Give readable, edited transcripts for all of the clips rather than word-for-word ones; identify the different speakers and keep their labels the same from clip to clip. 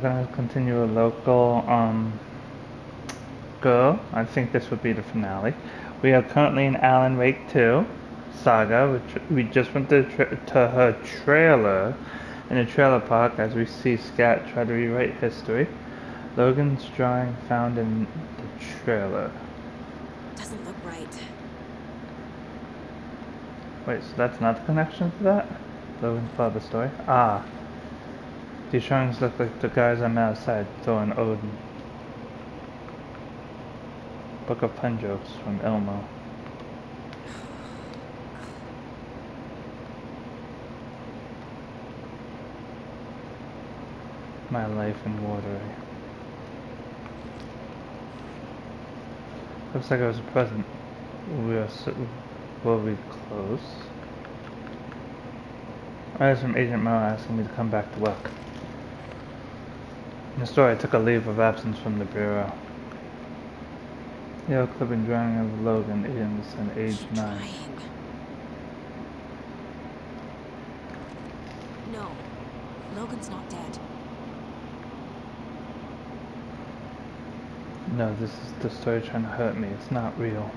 Speaker 1: gonna continue a local go. I think this would be the finale. We are currently in Alan Wake 2, Saga, which we just went to her trailer in a trailer park as we see Scat try to rewrite history. Logan's drawing found in the trailer.
Speaker 2: Doesn't look right.
Speaker 1: Wait, so that's not the connection to that? Logan's part of the story? Ah. These drawings look like the guys I met outside throwing Odin. Book of Pen Jokes from Elmo. My life in Watery. Looks like it was a present. Will we close? I had some Agent Mel asking me to come back to work. In the story, I took a leave of absence from the bureau. Yellow clipping drawing of Logan, Anderson, age 9.
Speaker 2: No, Logan's not dead.
Speaker 1: No, this is the story trying to hurt me. It's not real.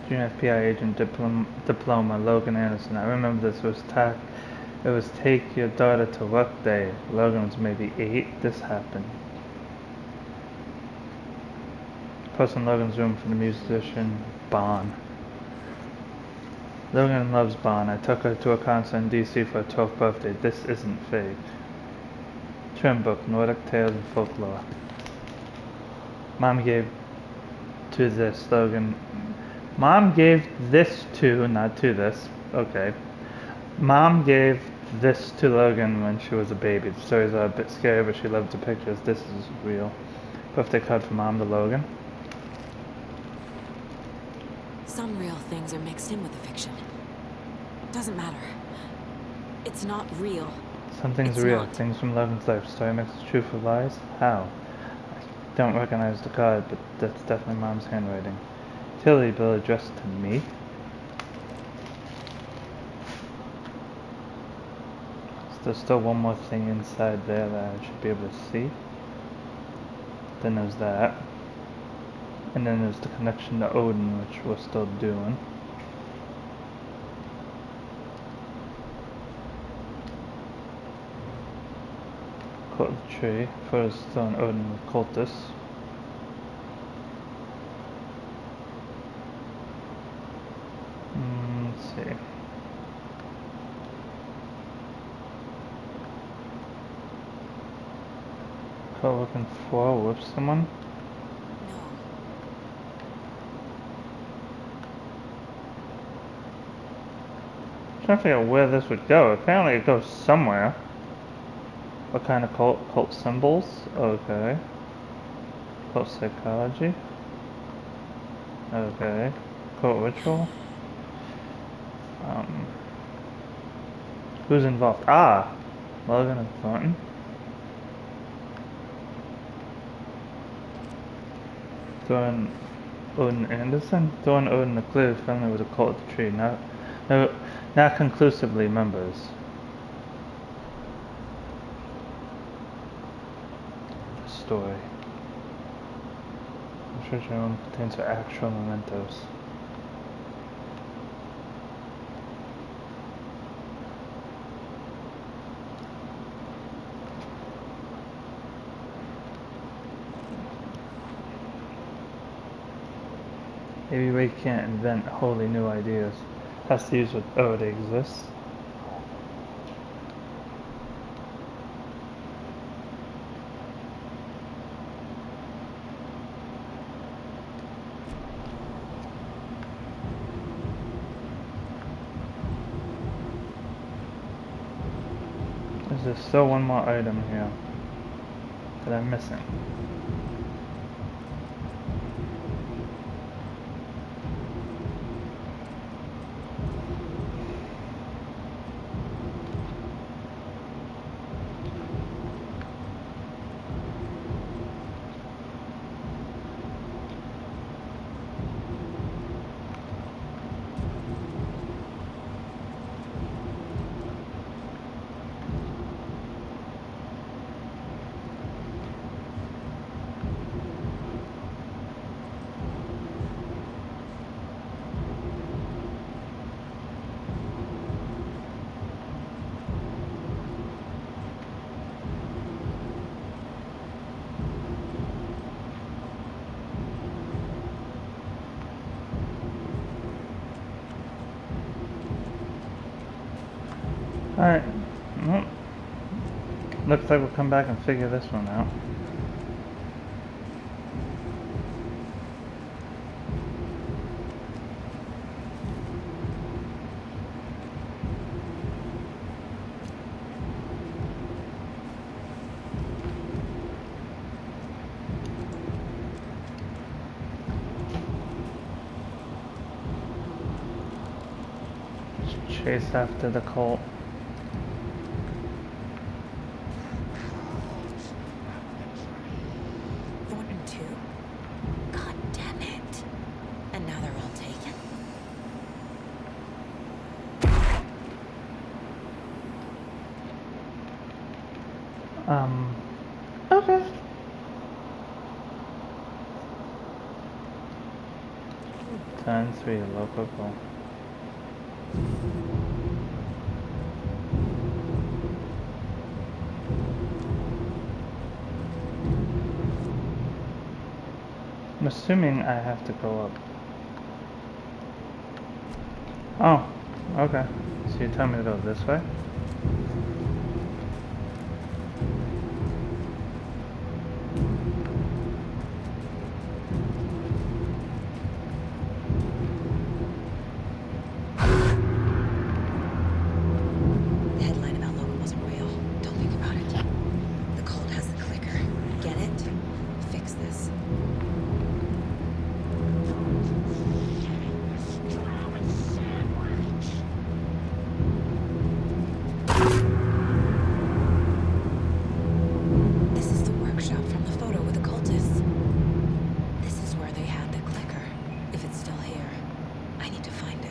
Speaker 1: Junior FBI agent diploma, Logan Anderson. I remember this was it was take your daughter to work day. Logan was maybe 8. This happened. Post in Logan's room for the musician Bon. Logan loves Bon. I took her to a concert in DC for her 12th birthday. This isn't fake. Trim book, Nordic Tales and Folklore. Mom gave to this, Logan. Mom gave this to, not to this, okay. Mom gave this to Logan when she was a baby. The stories are a bit scary, but she loved the pictures. This is real. Birthday card from Mom to Logan.
Speaker 2: Some real things are mixed in with the fiction. Doesn't matter. It's not real.
Speaker 1: Something's real. Things from Logan's life. Story mixes truth with lies? How? I don't recognize the card, but that's definitely Mom's handwriting. Utility bill addressed to me. There's still one more thing inside there that I should be able to see. Then there's that. And then there's the connection to Odin, which we're still doing. Quote the tree. Photos still on Odin with cultists. Let's see. Looking for with someone.
Speaker 2: No.
Speaker 1: I'm trying to figure out where this would go. Apparently it goes somewhere. What kind of cult symbols? Okay. Cult psychology. Okay. Cult ritual. Who's involved? Ah! Logan and Thornton. Throwing Odin Anderson? Throwing Odin the clear friendly with a cult at the tree. Not conclusively members. Story. The treasure room contains her actual mementos. Maybe we can't invent wholly new ideas. Has to use what already exists. There's still one more item here that I'm missing. Alright. Well, looks like we'll come back and figure this one out. Chase after the cult.
Speaker 2: Thornton too? God damn it. And now they're all taken?
Speaker 1: Okay. Turn 3, local call. I'm assuming I have to go up. Oh, okay. So you tell me to go this way?
Speaker 2: The headline about Logan wasn't real. Don't think about it. The cult has the clicker. Get it? Fix this. This is the workshop from the photo with the cultists. This is where they had the clicker. If it's still here, I need to find it.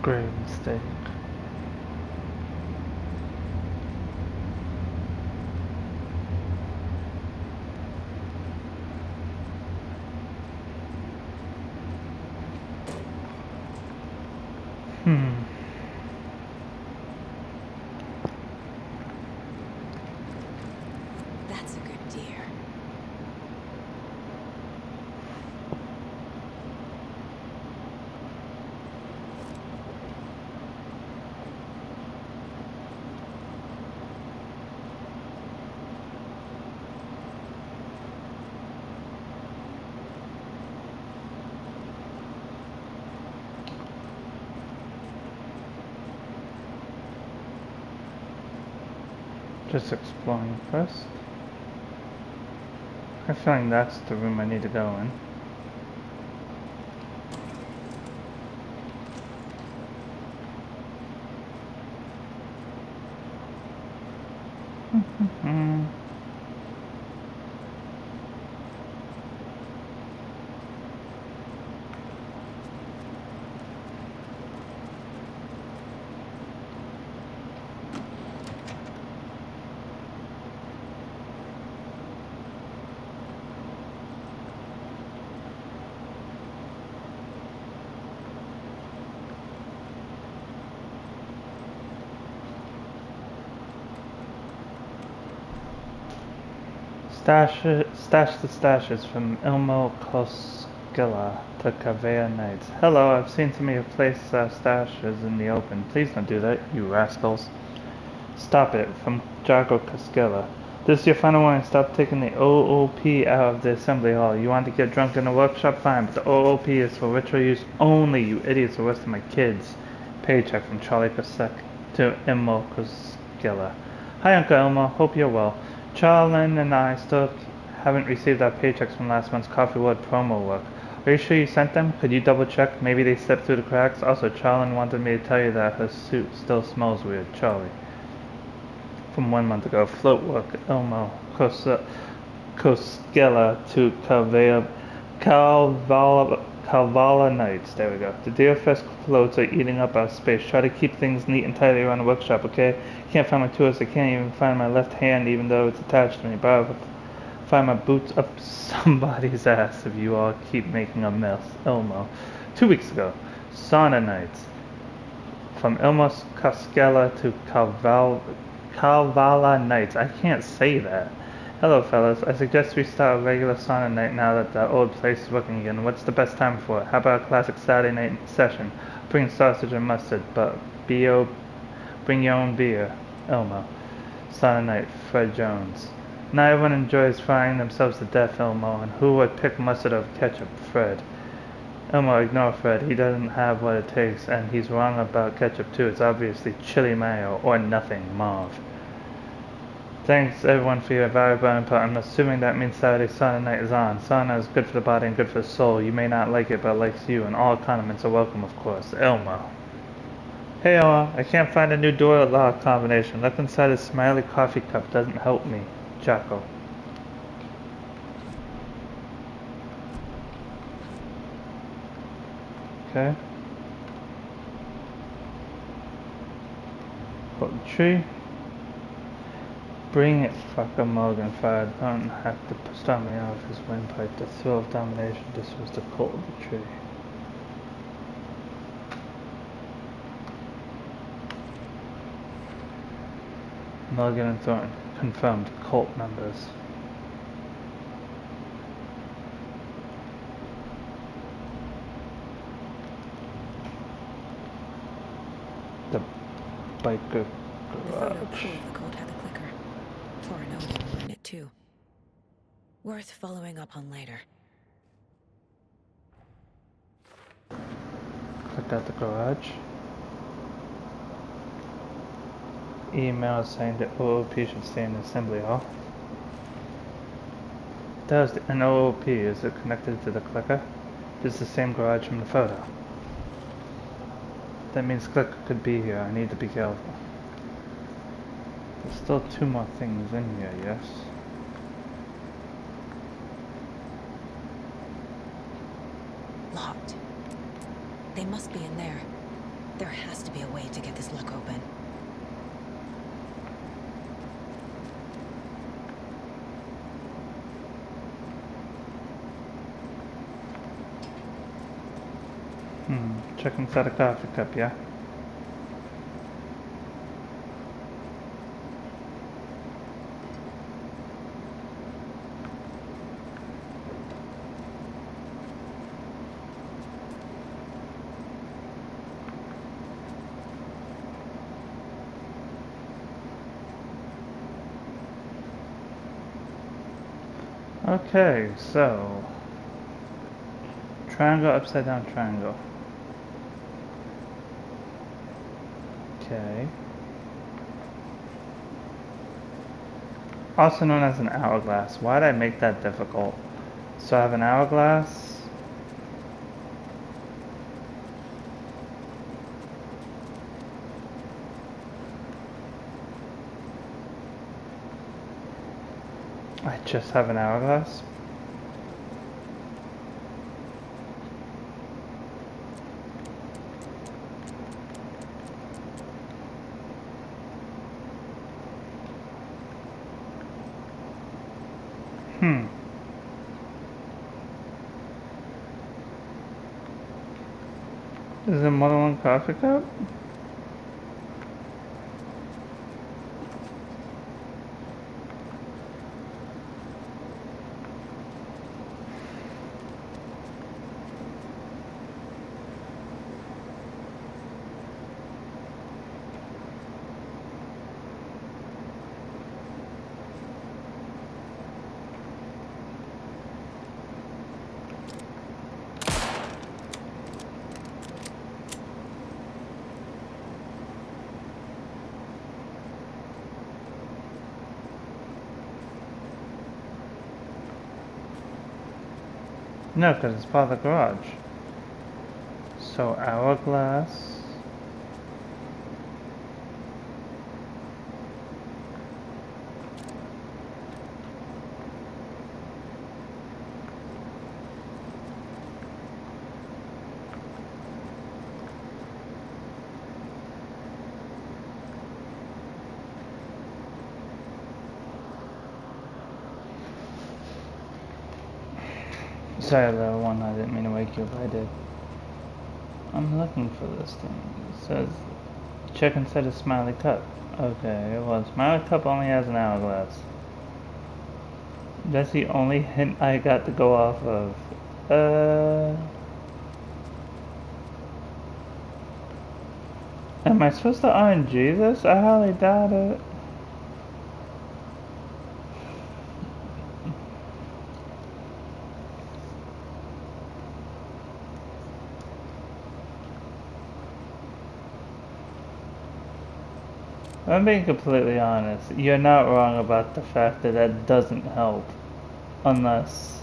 Speaker 1: Grave mistake.
Speaker 2: That's a good deer.
Speaker 1: Just exploring first. I feel like that's the room I need to go in. Stash the stashes from Ilmo Koskila to Kavea Nights. Hello, I've seen some of your place stashes in the open. Please don't do that, you rascals. Stop it, from Jago Koskila. This is your final warning. Stop taking the OOP out of the assembly hall. You want to get drunk in the workshop? Fine, but the OOP is for ritual use only. You idiots are worse than my kids. Paycheck from Charlie Pasek to Ilmo Koskila. Hi, Uncle Elmo. Hope you're well. Charlene and I still haven't received our paychecks from last month's Coffee Wood promo work. Are you sure you sent them? Could you double check? Maybe they slipped through the cracks? Also, Charlene wanted me to tell you that her suit still smells weird. Charlie. From 1 month ago. Float work. Elmo. Koskela to Kavala Nights. There we go. The DFS floats are eating up our space. Try to keep things neat and tidy around the workshop, okay? Can't find my tools. I can't even find my left hand, even though it's attached to me. But I'll find my boots up somebody's ass if you all keep making a mess. Elmo. 2 weeks ago. Sauna Nights. From Elmos Cascella to Calvala Nights. I can't say that. Hello, fellas. I suggest we start a regular sauna night now that the old place is working again. What's the best time for it? How about a classic Saturday night session? Bring sausage and mustard, but bring your own beer. Elmo. Sauna night. Fred Jones. Not everyone enjoys frying themselves to death, Elmo, and who would pick mustard over ketchup? Fred. Elmo, ignore Fred. He doesn't have what it takes, and he's wrong about ketchup too. It's obviously chili mayo or nothing, Marv. Thanks everyone for your valuable input. I'm assuming that means Saturday sauna night is on. Sauna is good for the body and good for the soul. You may not like it, but it likes you, and all condiments are welcome, of course. Elmo. Hey Elmo, I can't find a new door lock combination. Left inside a smiley coffee cup doesn't help me. Jocko. Okay. Hold the tree. Bring it, fucker Morgan fired. Don't have to start me off his windpipe. The thrill of domination. This was the cult of the tree. Morgan and Thornton confirmed cult members. The biker
Speaker 2: The photo
Speaker 1: garage.
Speaker 2: proved the cult had the clicker. Foreign owners were in it too. Worth following up on later.
Speaker 1: Click out the garage. Email saying that OOP should stay in the assembly hall. That was an OOP. Is it connected to the clicker? This is the same garage from the photo. That means clicker could be here. I need to be careful. There's still 2 more things in here, yes?
Speaker 2: Locked. They must be in there. There has to be a way to get this lock open.
Speaker 1: Check inside a coffee cup, yeah? Okay, so triangle, upside down triangle. Okay. Also known as an hourglass. Why did I make that difficult? So I have an hourglass. I just have an hourglass. Is there more than one coffee cup? No, because it's part of the garage. So hourglass. Sorry, little one, I didn't mean to wake you if I did. I'm looking for this thing. It says, check inside a smiley cup. Okay, well, smiley cup only has an hourglass. That's the only hint I got to go off of. Am I supposed to RNG this? I highly doubt it. I'm being completely honest. You're not wrong about the fact that that doesn't help. Unless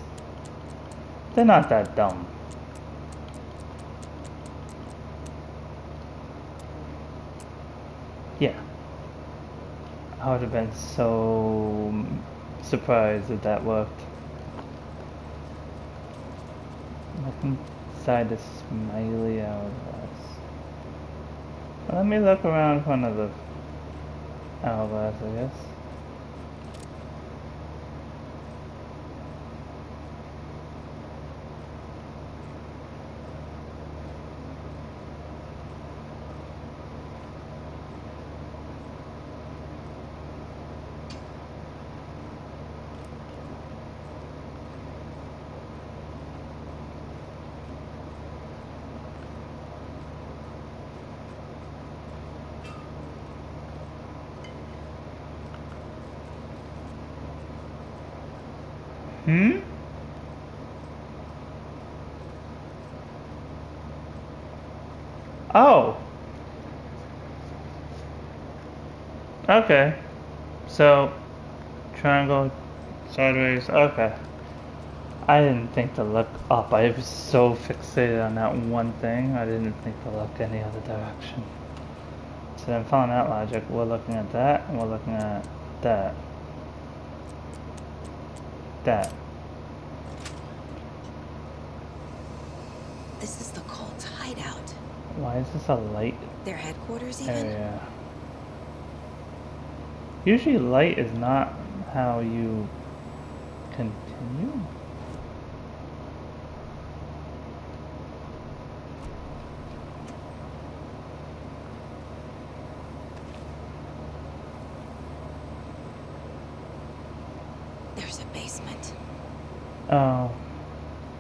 Speaker 1: they're not that dumb. Yeah. I would have been so surprised if that worked. Look inside the smiley hourglass. Let me look around in front of the hourglass, I guess. Hmm? Oh! Okay. So, triangle, sideways, okay. I didn't think to look up. I was so fixated on that one thing, I didn't think to look any other direction. So then following that logic, we're looking at that, and we're looking at that. That.
Speaker 2: This is the cult hideout.
Speaker 1: Why is this a light
Speaker 2: Their headquarters, even?
Speaker 1: area? Usually light is not how you continue.
Speaker 2: There's a basement.
Speaker 1: Oh.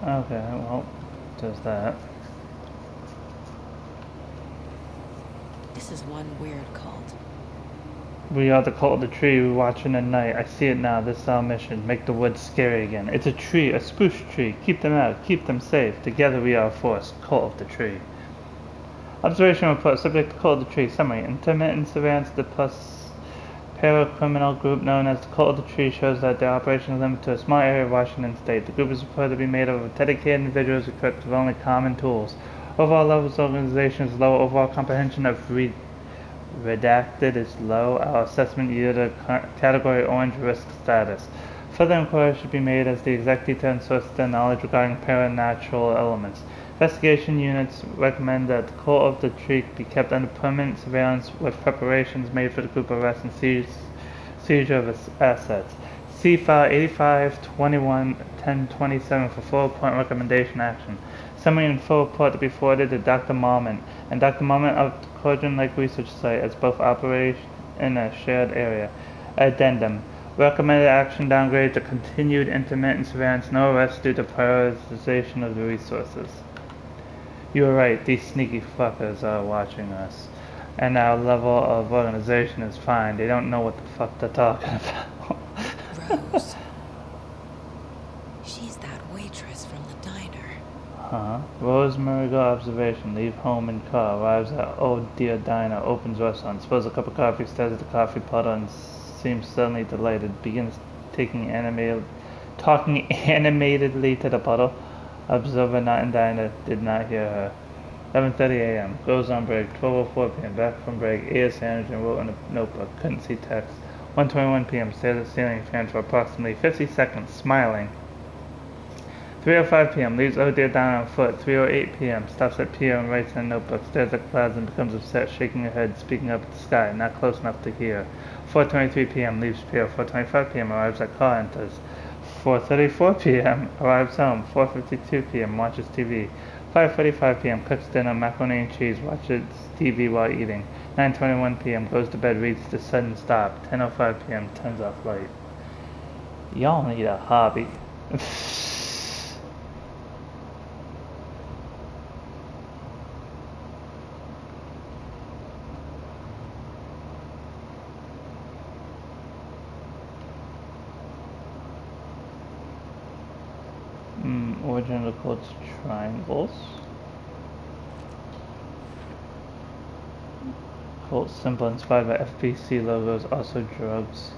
Speaker 1: Okay, well, there's that.
Speaker 2: This is one weird cult.
Speaker 1: We are the cult of the tree we watch in the night. I see it now. This is our mission. Make the woods scary again. It's a tree, a spruce tree. Keep them out. Keep them safe. Together we are a force. Cult of the tree. Observation report. Subject to cult of the tree. Summary. Intermittent surveillance of the plus para-criminal group known as the cult of the tree shows that their operation is limited to a small area of Washington state. The group is reported to be made up of dedicated individuals equipped with only common tools. Overall levels of organization is low. Overall comprehension of redacted is low. Our assessment yielded a category orange risk status. Further inquiry should be made as the exact detail and source of their knowledge regarding paranatural elements. Investigation units recommend that the cult of the tree be kept under permanent surveillance with preparations made for the group arrest and seizure of its assets. See file 85-21-1027 for full report recommendation action. Summary and full report to be forwarded to Dr. Marmon and Dr. Marmon of the Cauldron Lake Research Site as both operate in a shared area. Addendum. Recommended action downgrade to continued intermittent surveillance, no arrest due to prioritization of the resources. You were right, these sneaky fuckers are watching us. And our level of organization is fine. They don't know what the fuck they're talking about.
Speaker 2: Rose. She's that waitress from the diner.
Speaker 1: Huh? Rosemary got observation. Leave home in car. Arrives at Oh Dear Diner. Opens restaurant. Spills a cup of coffee. Stares at the coffee pot and seems suddenly delighted. Begins talking animatedly to the puddle. Observer not in diner. Did not hear her. 11:30 a.m. Goes on break. 12:04 p.m. Back from break. Ate a sandwich and wrote in a notebook. Couldn't see text. 1:21 p.m. Stares at the ceiling fan for approximately 50 seconds, smiling. 3:05 p.m. Leaves Oh Dear Diner on foot. 3:08 p.m. Stops at Pier and writes in a notebook. Stares at clouds and becomes upset, shaking her head, speaking up at the sky, not close enough to hear. 4:23 p.m. Leaves Pier. 4:25 p.m. Arrives at car, enters. 4:34 p.m. Arrives home. 4:52 p.m. Watches TV. 5:45 p.m. Cooks dinner, macaroni and cheese. Watches TV while eating. 9:21 p.m. Goes to bed, reads The Sudden Stop. 10:05 p.m. Turns off light. Y'all need a hobby. Origin of the cult's triangles. Cult symbol inspired by FBC logos, also drugs.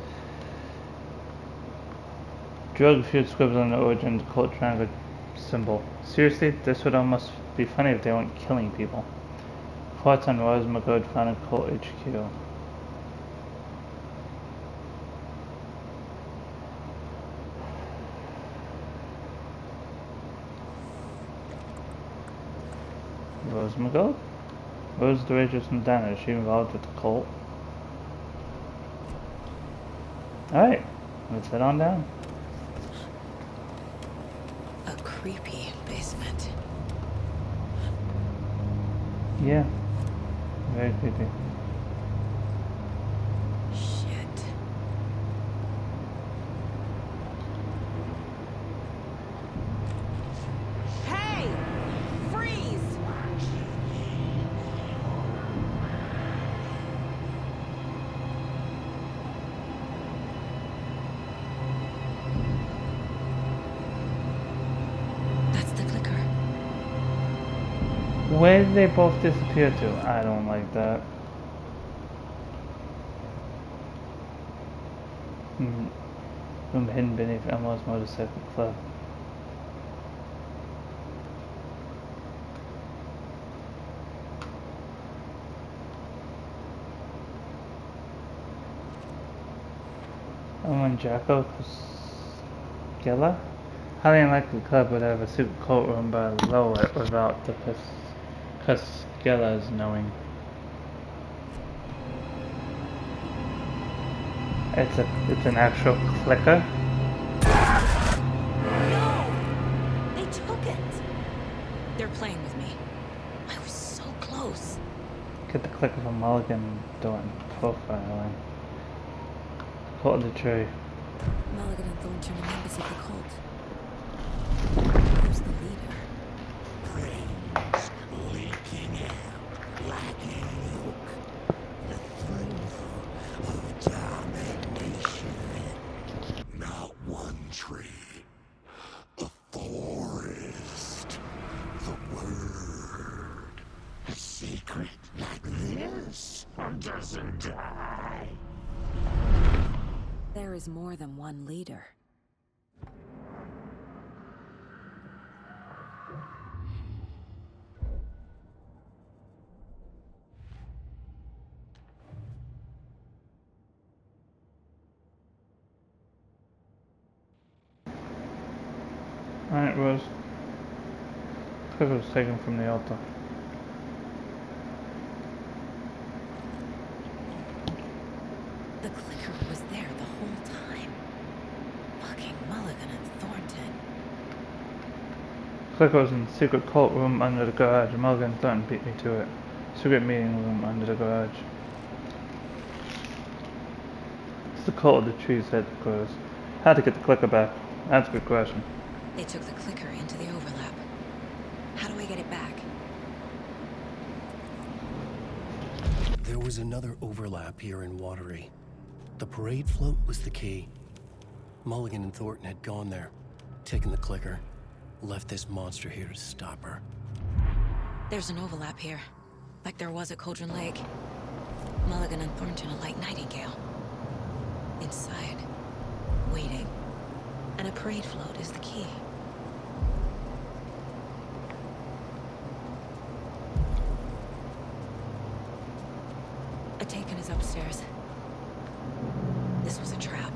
Speaker 1: Drug feud scribbles on the origin of the cult triangle symbol. Seriously, this would almost be funny if they weren't killing people. Reports on Rose McGood found in cult HQ. Rose McGold? Rose the Rages from Dana. Is she involved with the cult? Alright, let's head on down.
Speaker 2: A creepy basement.
Speaker 1: Yeah, very creepy.
Speaker 2: Shit. Hey! Freeze! That's the clicker.
Speaker 1: Where did they both disappear to? I don't like that. Room hidden beneath Elmo's motorcycle club. Elmo and Jacko Skella? Highly unlikely the club would have a secret cult room below it without the Cuskellas knowing. It's an actual clicker.
Speaker 2: No! They took it! They're playing with me. I was so close.
Speaker 1: Get the clicker from Mulligan doing profiling. Cult of the tree.
Speaker 2: Mulligan and Thornton are members of the cult. Who's the leader?
Speaker 3: Brains leaking out like milk. The thrill of domination. Not one tree. A forest. The word. A secret like this doesn't die.
Speaker 2: There is more than one leader.
Speaker 1: Alright, Rose. Clicker was taken from the altar.
Speaker 2: The clicker was there the whole time. Fucking Mulligan and Thornton.
Speaker 1: Clicker was in the secret cult room under the garage. Mulligan and Thornton beat me to it. Secret meeting room under the garage. It's the cult of the trees headquarters. How to get the clicker back? That's a good question.
Speaker 2: They took the clicker into the overlap. How do I get it back?
Speaker 4: There was another overlap here in Watery. The parade float was the key. Mulligan and Thornton had gone there, taken the clicker, left this monster here to stop her.
Speaker 2: There's an overlap here, like there was at Cauldron Lake. Mulligan and Thornton are like Nightingale. Inside, waiting. And a parade float is the key. A taken is upstairs. This was a trap.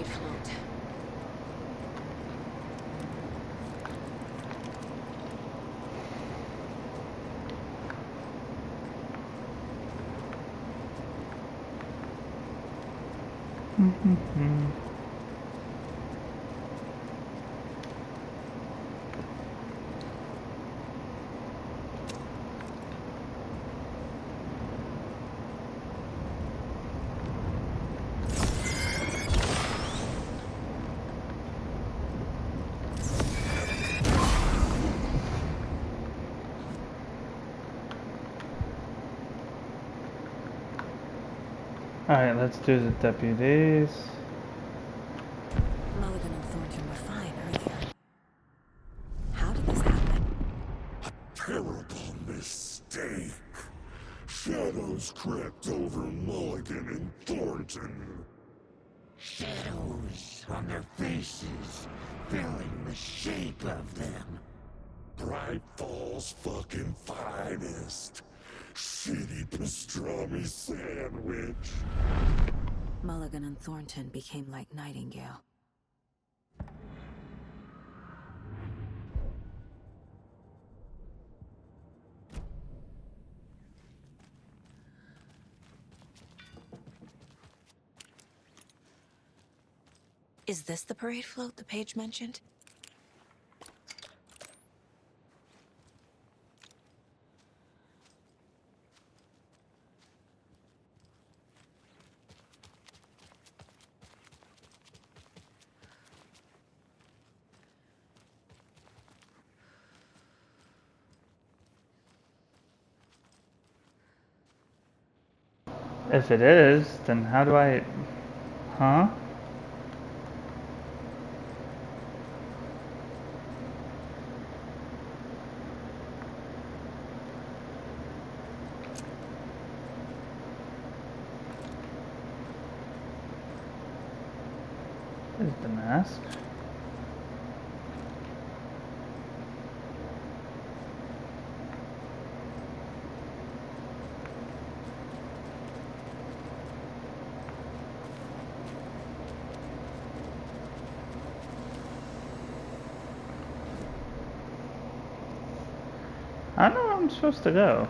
Speaker 2: parade float.
Speaker 1: Alright, let's do the deputies.
Speaker 2: Mulligan and Thornton were fine earlier. How did this happen?
Speaker 3: Terrible mistake. Shadows crept over Mulligan and Thornton. Shadows on their faces, filling the shape of them. Bright Falls fucking finest. Shitty pastrami sandwich.
Speaker 2: Mulligan and Thornton became like Nightingale. Is this the parade float the page mentioned?
Speaker 1: If it is, then how do I... Huh? Is the mask? I don't know where I'm supposed to go.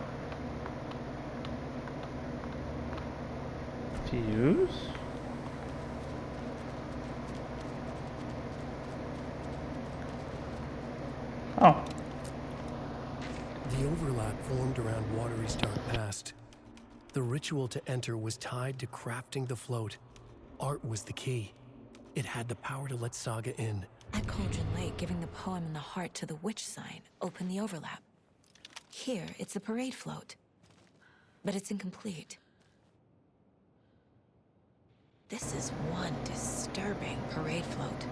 Speaker 1: Fuse? Oh.
Speaker 4: The overlap formed around Watery's dark past. The ritual to enter was tied to crafting the float. Art was the key. It had the power to let Saga in.
Speaker 2: At Cauldron Lake, giving the poem and the heart to the witch sign opened the overlap. Here, it's the parade float. But it's incomplete. This is one disturbing parade float.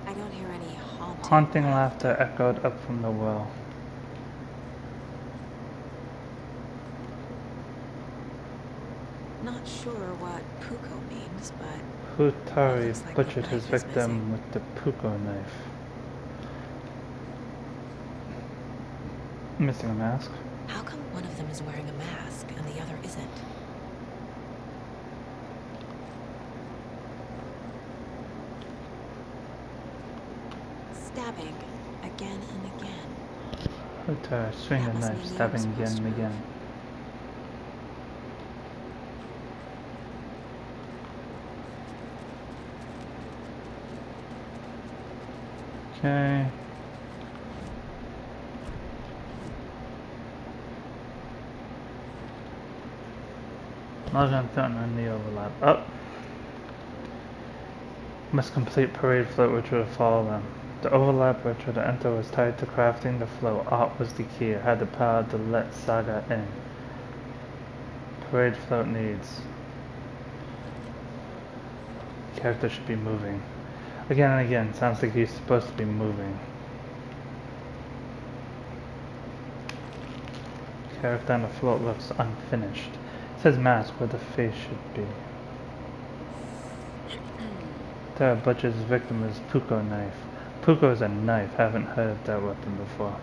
Speaker 2: I don't hear any
Speaker 1: Haunting laughter echoed up from the well.
Speaker 2: Not sure what Puko means, but
Speaker 1: Hutari
Speaker 2: looks like
Speaker 1: butchered
Speaker 2: the
Speaker 1: his
Speaker 2: knife is
Speaker 1: victim
Speaker 2: missing.
Speaker 1: with the Puko knife. Missing a mask.
Speaker 2: How come one of them is wearing a mask and the other isn't? Stabbing again and again.
Speaker 1: Hutari swinging
Speaker 2: That
Speaker 1: a
Speaker 2: must
Speaker 1: knife,
Speaker 2: mean the
Speaker 1: stabbing
Speaker 2: arm's
Speaker 1: again
Speaker 2: supposed
Speaker 1: and
Speaker 2: to move.
Speaker 1: again. Okay. Mulligan Thornton in the overlap. Up. Must complete parade float ritual to follow them. The overlap ritual to enter was tied to crafting the float. Art was the key. It had the power to let Saga in. Parade float needs. Character should be moving. Again and again, sounds like he's supposed to be moving. Character on the float looks unfinished. It says mask where the face should be. Tara butchers his victim with his Puko knife. Puko is a knife. Haven't heard of that weapon before.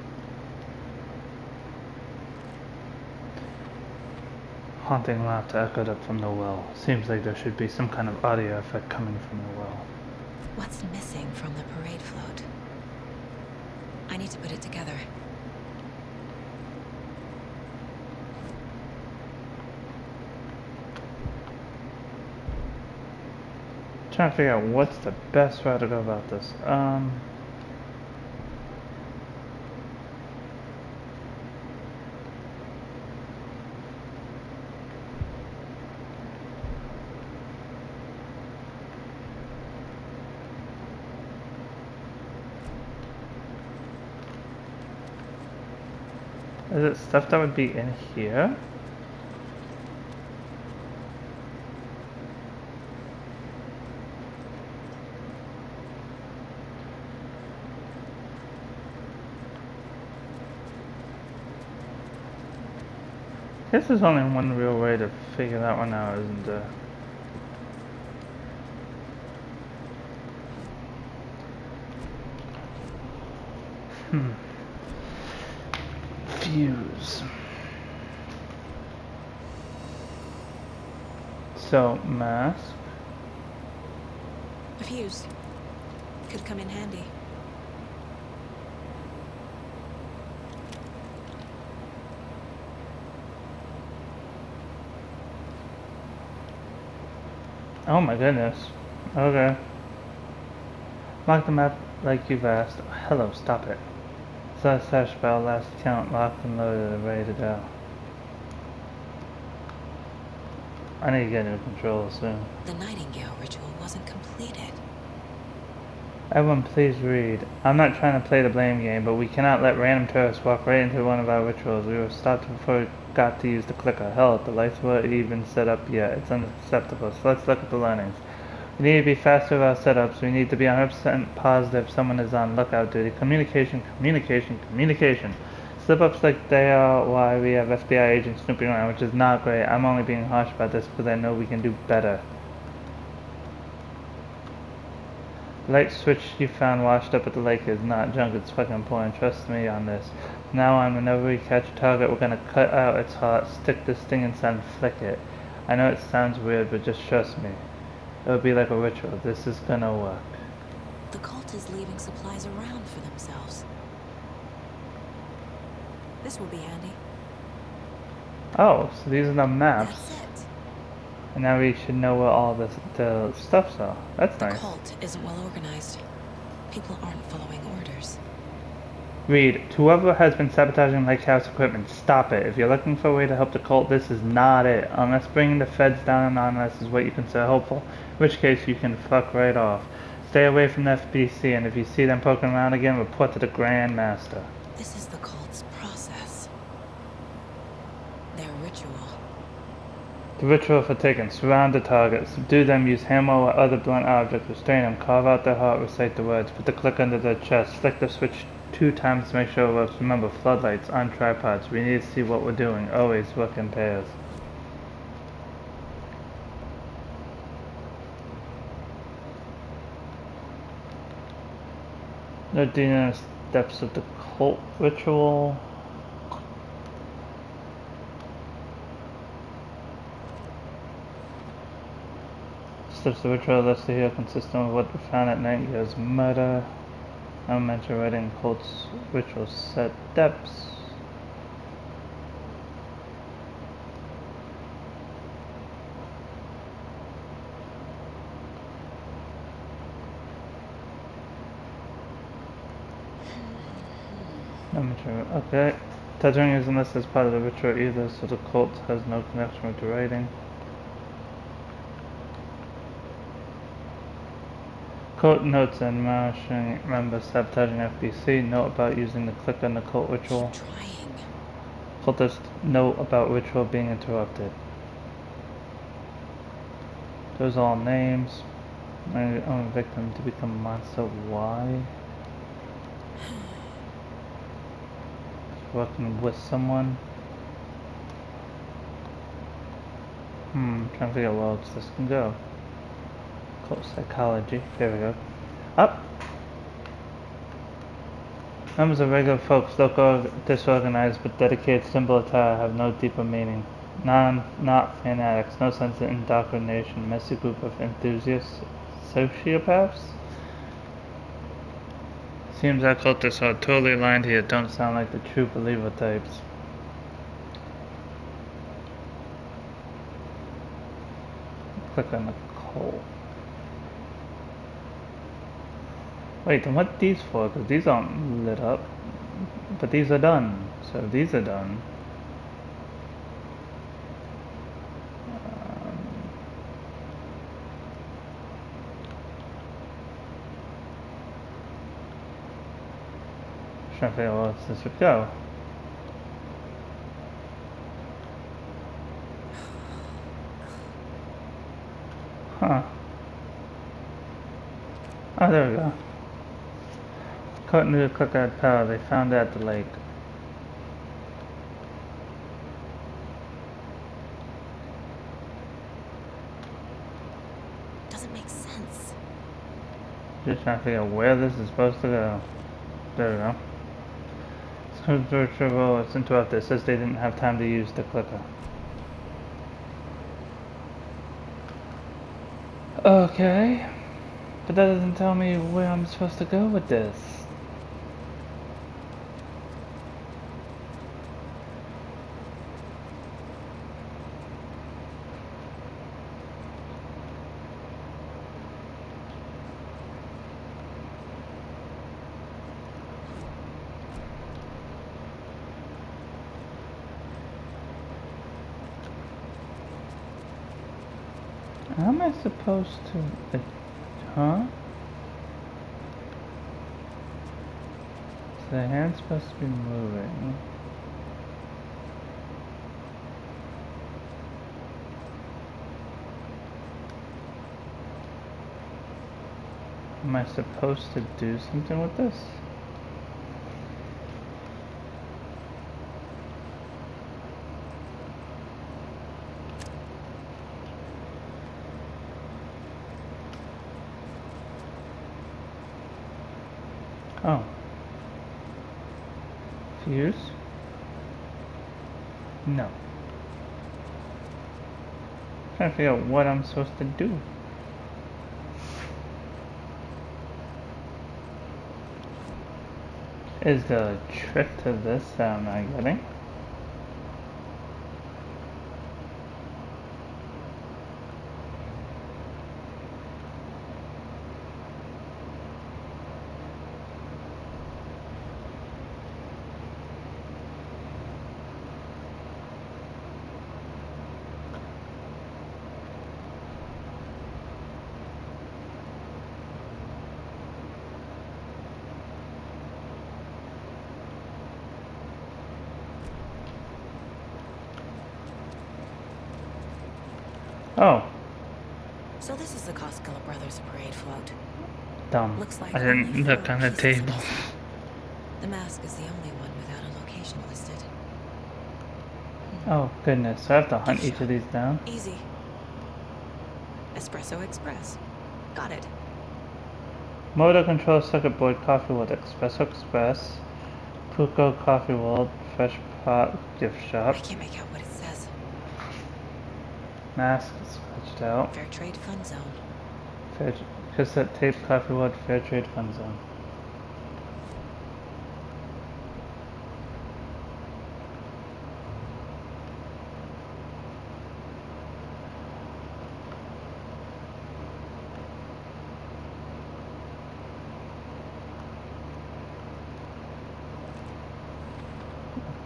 Speaker 1: Haunting laughter echoed up from the well. Seems like there should be some kind of audio effect coming from the well.
Speaker 2: What's missing from the parade float? I need to put it together.
Speaker 1: Trying to figure out what's the best way to go about this. Is it stuff that would be in here? I guess there's only one real way to figure that one out, isn't there? Fuse. So, mask.
Speaker 2: A fuse. Could come in handy.
Speaker 1: Oh my goodness. Okay. Lock the map like you've asked. Hello, stop it. Slash spell, last count, locked and loaded and ready to go. I need to get into control soon.
Speaker 2: The Nightingale ritual wasn't completed.
Speaker 1: Everyone please read. I'm not trying to play the blame game, but we cannot let random tourists walk right into one of our rituals. We were stopped before we got to use the clicker. Hell, the lights weren't even set up yet. It's unacceptable. So let's look at the learnings. We need to be faster with our setups. We need to be 100% positive someone is on lookout duty. Communication. Slip-ups like they are why we have FBI agents snooping around, which is not great. I'm only being harsh about this because I know we can do better. The light switch you found washed up at the lake is not junk, it's fucking important. Trust me on this. From now on, whenever we catch a target, we're gonna cut out its heart, stick this thing inside and flick it. I know it sounds weird, but just trust me. It'll be like a ritual. This is gonna work.
Speaker 2: The cult is leaving supplies around for themselves. This will be handy.
Speaker 1: Oh, so these are the maps.
Speaker 2: That's it.
Speaker 1: And now we should know where all the stuff's are. That's
Speaker 2: The
Speaker 1: nice.
Speaker 2: cult isn't well organized. People aren't following orders.
Speaker 1: Read, to whoever has been sabotaging Lake House equipment, stop it. If you're looking for a way to help the cult, this is not it. Unless bringing the feds down on us is what you consider hopeful, in which case you can fuck right off. Stay away from the FBC, and if you see them poking around again, report to the Grand Master.
Speaker 2: This is the cult's process. Their ritual.
Speaker 1: The ritual for taking. Surround the target. Subdue them, use hammer or other blunt object. Restrain them. Carve out their heart. Recite the words. Put the click under their chest. Flick the switch 2 times to make sure it works. Remember, floodlights on tripods. We need to see what we're doing. Always work in pairs. The DNA steps of the cult ritual. Steps of the ritual listed here consistent with what we found at Nightingale's murder. I mentioned writing cult's ritual set steps. Okay. Tattooing isn't listed as part of the ritual either, so the cult has no connection with the writing. Cult notes and marching members sabotaging FBC. Note about using the click on the cult ritual.
Speaker 2: Keep trying.
Speaker 1: Cultist note about ritual being interrupted. Those are all names. Only victim to become a monster. Why? Working with someone. Trying to figure out where else this can go. Cult psychology. There we go. Up! Members of regular folks, look disorganized but dedicated, simple attire, have no deeper meaning. Not fanatics, no sense of indoctrination, messy group of enthusiasts, sociopaths? Seems our cultists are totally aligned here, don't sound like the true believer types. Click on the coal. Wait, then what these for? Because these aren't lit up. But these are done. So these are done. Trying to figure out where this would go. Huh. Oh, there we go. Continuity click out power. They found it at the lake.
Speaker 2: Doesn't make sense.
Speaker 1: Just trying to figure out where this is supposed to go. There we go. Virtual, it's interrupted. It says they didn't have time to use the clicker. Okay. But that doesn't tell me where I'm supposed to go with this. How am I supposed to... Huh? So the hand's supposed to be moving. Am I supposed to do something with this? Oh. Fuse? No. Trying to figure out what I'm supposed to do. Is there a trick to this that I'm not getting? Oh.
Speaker 2: So this is the Koskela Brothers parade float.
Speaker 1: Dumb.
Speaker 2: Looks like
Speaker 1: I didn't
Speaker 2: only
Speaker 1: look
Speaker 2: 4
Speaker 1: on the
Speaker 2: pieces are
Speaker 1: table.
Speaker 2: missing. The mask is the only one without a location listed.
Speaker 1: Oh goodness, so I have to hunt
Speaker 2: Gift
Speaker 1: each
Speaker 2: shop.
Speaker 1: of these down?
Speaker 2: Easy. Espresso Express. Got it.
Speaker 1: Motor control circuit board coffee world, Espresso Express, Puko Coffee World, Fresh Pot Gift Shop,
Speaker 2: I can't make out what it says.
Speaker 1: Mask scratched out,
Speaker 2: Fair Trade Fun Zone.
Speaker 1: Cassette Tape Coffee World, Fair Trade Fun Zone.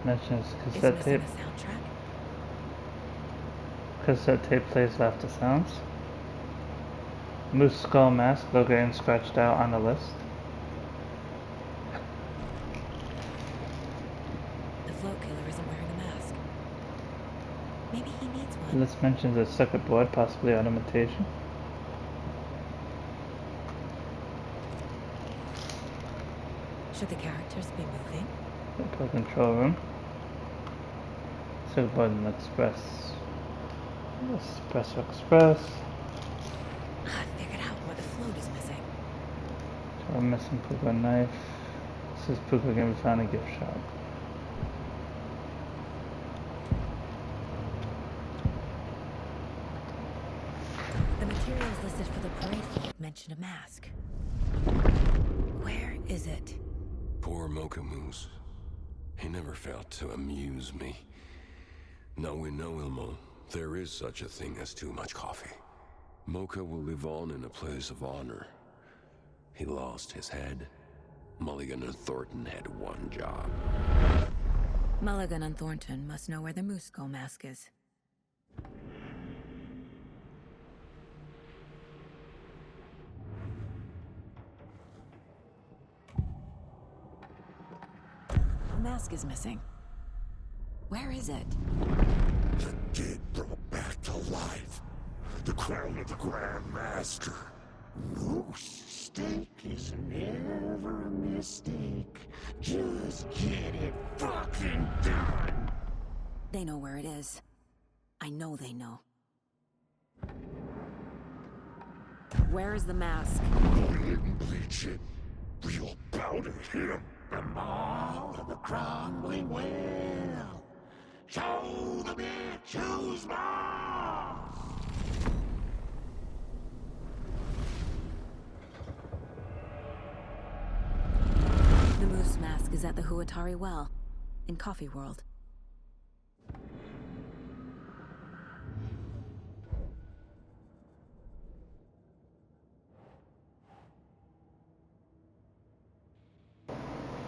Speaker 1: Mentions
Speaker 2: It's
Speaker 1: cassette
Speaker 2: missing
Speaker 1: tape.
Speaker 2: a soundtrack.
Speaker 1: Cassette tape plays laughter sounds. Moose skull mask, located scratched out on the list.
Speaker 2: The float killer isn't wearing a mask. Maybe he needs one.
Speaker 1: This mentions a circuit board, possibly automation.
Speaker 2: Should the characters be moving?
Speaker 1: Circle control room. Circuit board and express. Espresso Express.
Speaker 2: I figured out where the float is missing.
Speaker 1: So I'm missing Puka knife. This is Puka can be found in gift shop.
Speaker 2: names listed for the parade float mention a mask. Where is it?
Speaker 5: Poor Mocha Moose. He never failed to amuse me. Now we know, Ilmo, there is such a thing as too much coffee. Mocha will live on in a place of honor. He lost his head. Mulligan and Thornton had one job.
Speaker 2: Mulligan and Thornton must know where the Moose Skull mask is. The mask is missing. Where is it?
Speaker 3: The dead brought back to life. The crown of the Grand Master. No mistake is never a mistake. Just get it fucking done.
Speaker 2: They know where it is. I know they know. Where is the mask?
Speaker 3: Go ahead and bleach it. Real powder him. The Maw of the Crumbling Well. Show the bitch who's boss.
Speaker 2: The Moose mask is at the Huatari Well, in Coffee World.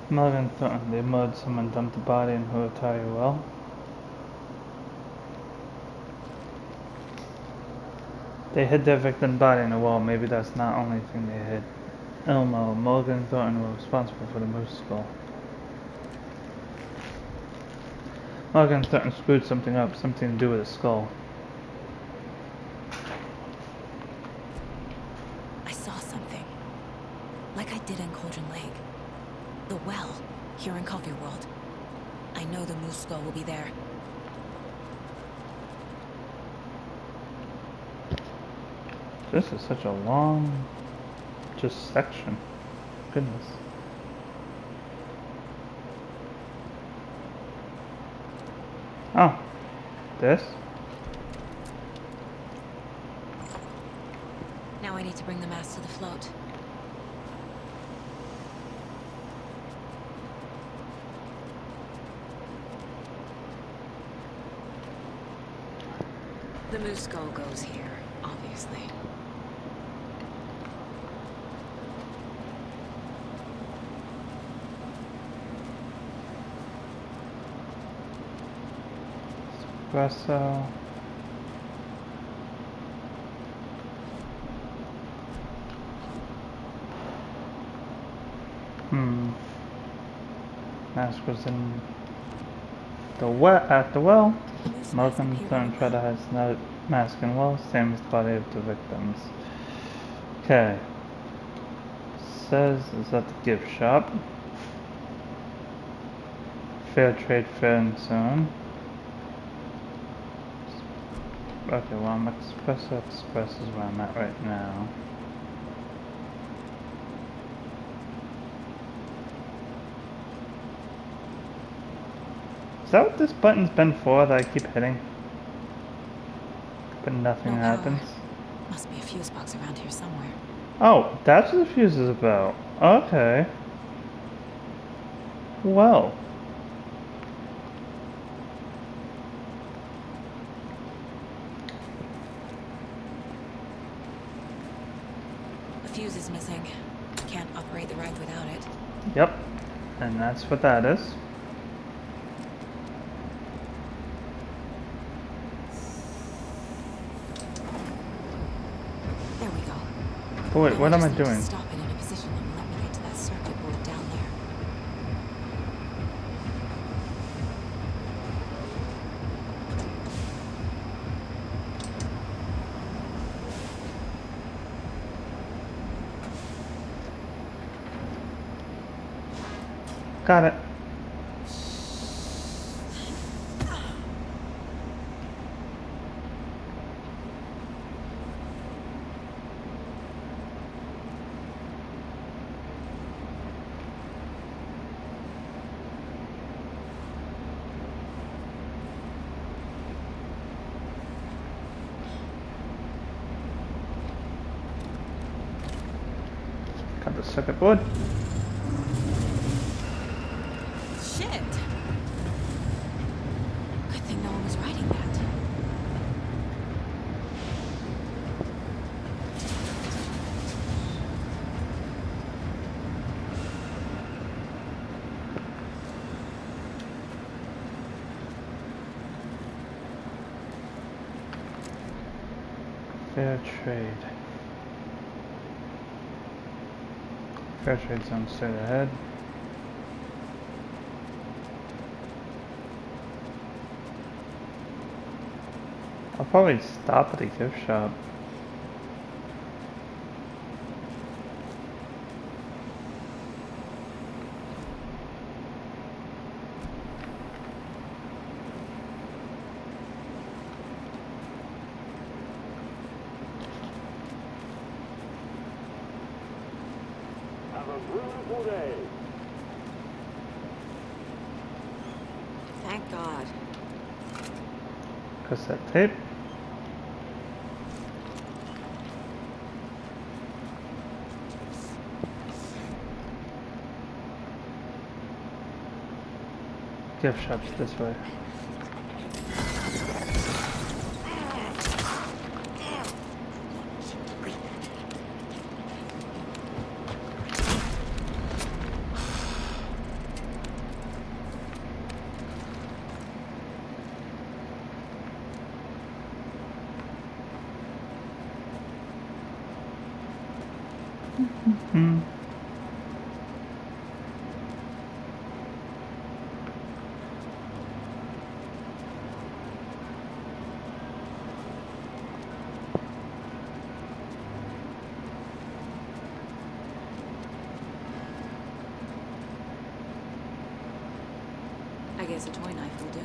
Speaker 1: Mulligan and Thornton, they murdered someone, dumped the body in Huatari Well. They hid their victim body in a well. Maybe that's not the only thing they hid. Ilmo, Mulligan and Thornton were responsible for the Moose Skull. Mulligan and Thornton screwed something up, something to do with the skull.
Speaker 2: I saw something. Like I did in Cauldron Lake. The well, here in Coffee World. I know the Moose Skull will be there.
Speaker 1: This is such a long, just section. Goodness. Oh, this?
Speaker 2: Now I need to bring the mask to the float. The Moose Skull goes here, obviously.
Speaker 1: Espresso. Mask was in the at the well. Mulligan and Thornton tried to hide the mask in well, same as the body of the victims. Okay. Says is at the gift shop. Fair trade, fair and soon. Okay, well I'm Espresso Express is where I'm at right now. Is that what this button's been for that I keep hitting? But nothing
Speaker 2: No power.
Speaker 1: happens?
Speaker 2: Must be a fuse box around here somewhere.
Speaker 1: Oh, that's what the fuse is about. Okay. Well.
Speaker 2: The fuse is missing. Can't operate the ride without it.
Speaker 1: Yep. And that's what that is.
Speaker 2: There we go.
Speaker 1: But wait,
Speaker 2: Now
Speaker 1: what am I
Speaker 2: just need to
Speaker 1: doing?
Speaker 2: Stop it in a position that will let me get to that circuit board down there.
Speaker 1: Got it. circuit board.
Speaker 2: Shit! Good thing no one was riding that.
Speaker 1: Fair trade. Fair trade zone straight ahead. I'll probably stop at a gift shop.
Speaker 3: Have a beautiful day.
Speaker 2: Thank God.
Speaker 1: Cassette tape. Gift shops this way.
Speaker 2: I guess a toy knife will do.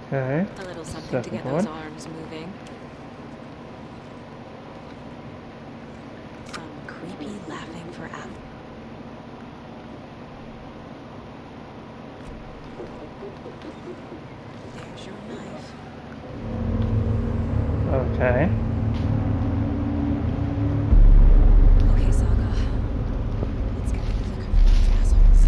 Speaker 1: Okay.
Speaker 2: A little something to get those arms moving. Some creepy laughing for Apple. There's your knife.
Speaker 1: Okay.
Speaker 2: Okay, Saga. Let's get the liquor from these assholes.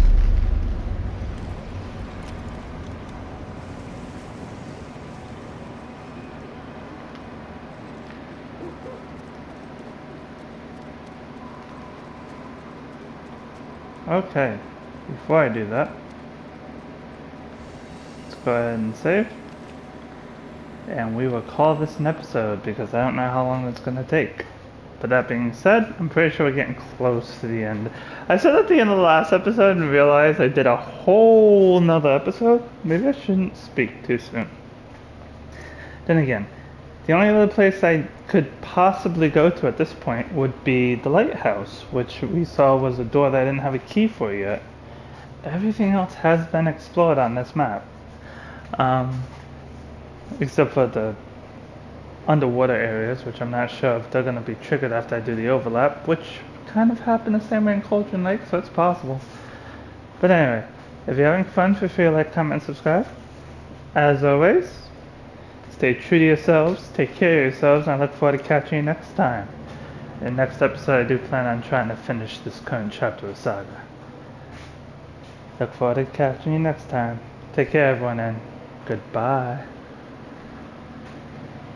Speaker 1: Okay, before I do that, let's go ahead and save. And we will call this an episode because I don't know how long it's going to take. But that being said, I'm pretty sure we're getting close to the end. I said at the end of the last episode and realized I did a whole nother episode. Maybe I shouldn't speak too soon. Then again, the only other place I could possibly go to at this point would be the lighthouse, which we saw was a door that I didn't have a key for yet. Everything else has been explored on this map. Except for the underwater areas, which I'm not sure if they're going to be triggered after I do the overlap, which kind of happened the same way in Cauldron Lake, so it's possible. But anyway, if you're having fun, feel free to like, comment, and subscribe. As always, stay true to yourselves, take care of yourselves, and I look forward to catching you next time. In the next episode, I do plan on trying to finish this current chapter of Saga. Look forward to catching you next time. Take care, everyone, and goodbye.